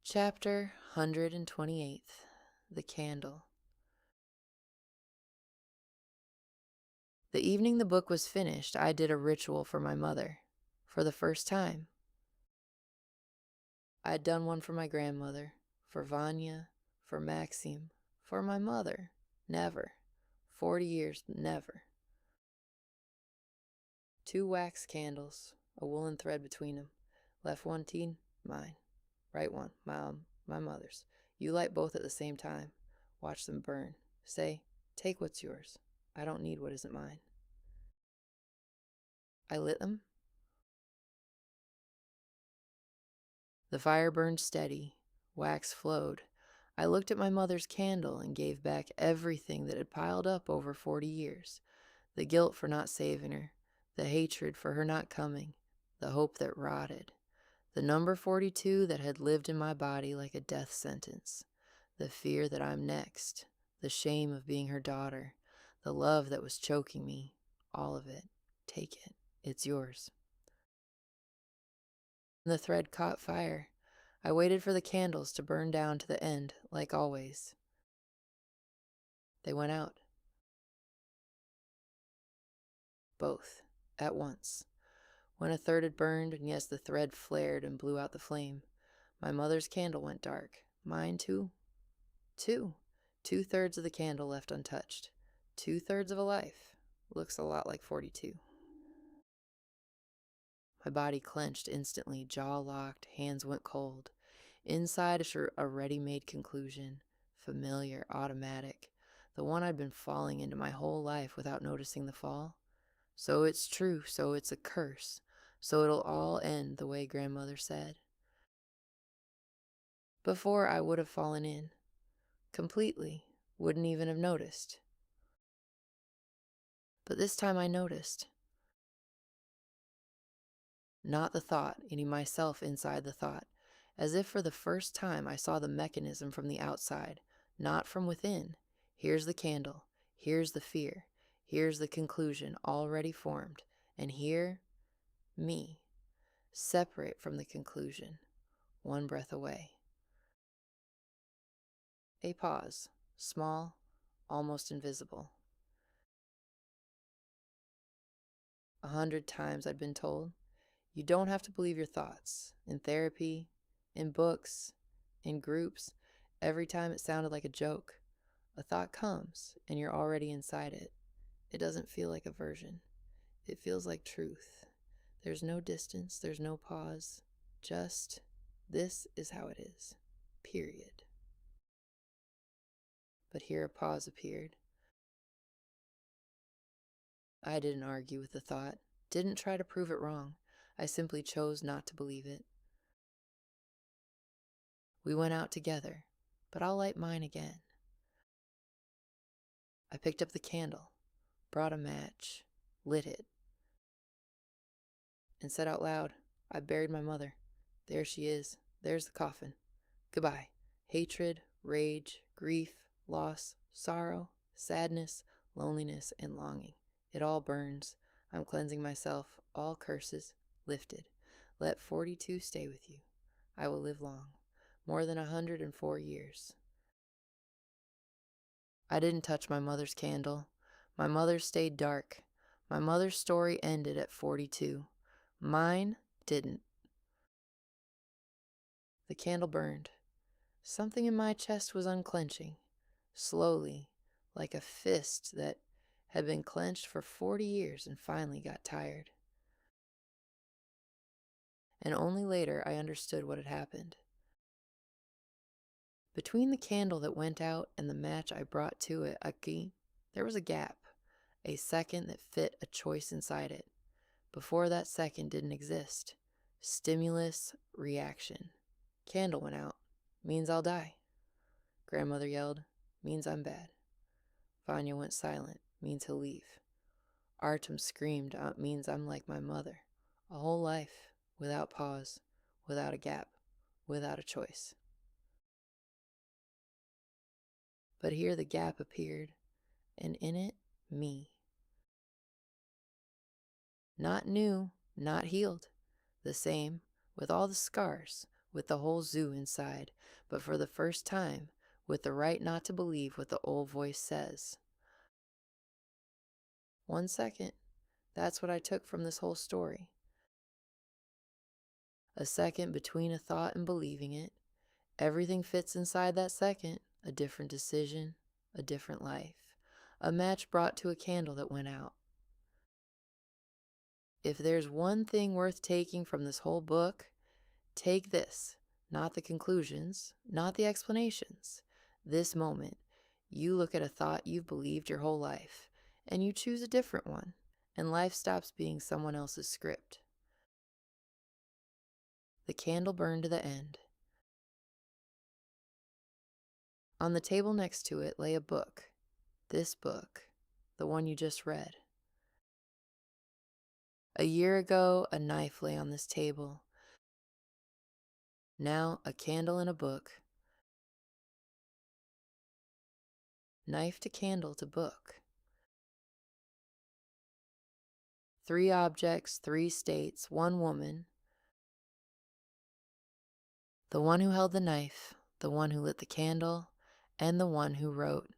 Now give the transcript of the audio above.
Chapter 128. The Candle. The evening the book was finished, I did a ritual for my mother, for the first time. I had done one for my grandmother, for Vanya, for Maxime, for my mother. Never. 40 years, never. 2 wax candles, a woolen thread between them. Left one teen, mine. Right one, my mother's. You light both at the same time. Watch them burn. Say, take what's yours. I don't need what isn't mine. I lit them. The fire burned steady. Wax flowed. I looked at my mother's candle and gave back everything that had piled up over 40 years. The guilt for not saving her. The hatred for her not coming. The hope that rotted. The number 42 that had lived in my body like a death sentence. The fear that I'm next. The shame of being her daughter. The love that was choking me. All of it. Take it. It's yours. The thread caught fire. I waited for the candles to burn down to the end, like always. They went out. Both, at once. When a third had burned, and yes, the thread flared and blew out the flame, my mother's candle went dark. Mine too? 2. 2/3 of the candle left untouched. 2/3 of a life. Looks a lot like 42. My body clenched instantly, jaw locked, hands went cold. Inside a ready-made conclusion, familiar, automatic, the one I'd been falling into my whole life without noticing the fall. So it's true, so it's a curse, so it'll all end the way grandmother said. Before I would have fallen in, completely, wouldn't even have noticed. But this time I noticed. Not the thought, any myself inside the thought. As if for the first time I saw the mechanism from the outside, not from within. Here's the candle. Here's the fear. Here's the conclusion already formed. And here, me, separate from the conclusion, one breath away. A pause, small, almost invisible. 100 times I'd been told, you don't have to believe your thoughts. In therapy, in books, in groups, every time it sounded like a joke. A thought comes, and you're already inside it. It doesn't feel like aversion. It feels like truth. There's no distance, there's no pause. Just, this is how it is. Period. But here a pause appeared. I didn't argue with the thought, didn't try to prove it wrong. I simply chose not to believe it. We went out together, but I'll light mine again. I picked up the candle, brought a match, lit it, and said out loud, I buried my mother. There she is. There's the coffin. Goodbye. Hatred, rage, grief, loss, sorrow, sadness, loneliness, and longing. It all burns. I'm cleansing myself. All curses lifted. Let 42 stay with you. I will live long. More than 104 years. I didn't touch my mother's candle. My mother's stayed dark. My mother's story ended at 42. Mine didn't. The candle burned. Something in my chest was unclenching, slowly, like a fist that had been clenched for 40 years and finally got tired. And only later I understood what had happened. Between the candle that went out and the match I brought to it, there was a gap, a second that fit a choice inside it. Before that second didn't exist. Stimulus, reaction. Candle went out. Means I'll die. Grandmother yelled. Means I'm bad. Vanya went silent. Means he'll leave. Artem screamed. Means I'm like my mother. A whole life, without pause, without a gap, without a choice. But here the gap appeared, and in it, me. Not new, not healed. The same, with all the scars, with the whole zoo inside, but for the first time, with the right not to believe what the old voice says. 1 second. That's what I took from this whole story. A second between a thought and believing it. Everything fits inside that second. A different decision, a different life. A match brought to a candle that went out. If there's one thing worth taking from this whole book, take this. Not the conclusions, not the explanations. This moment, you look at a thought you've believed your whole life, and you choose a different one, and life stops being someone else's script. The candle burned to the end. On the table next to it lay a book. This book, the one you just read. A year ago, a knife lay on this table. Now, a candle and a book. Knife to candle to book. 3 objects, 3 states, 1 woman. The one who held the knife, the one who lit the candle, and the one who wrote.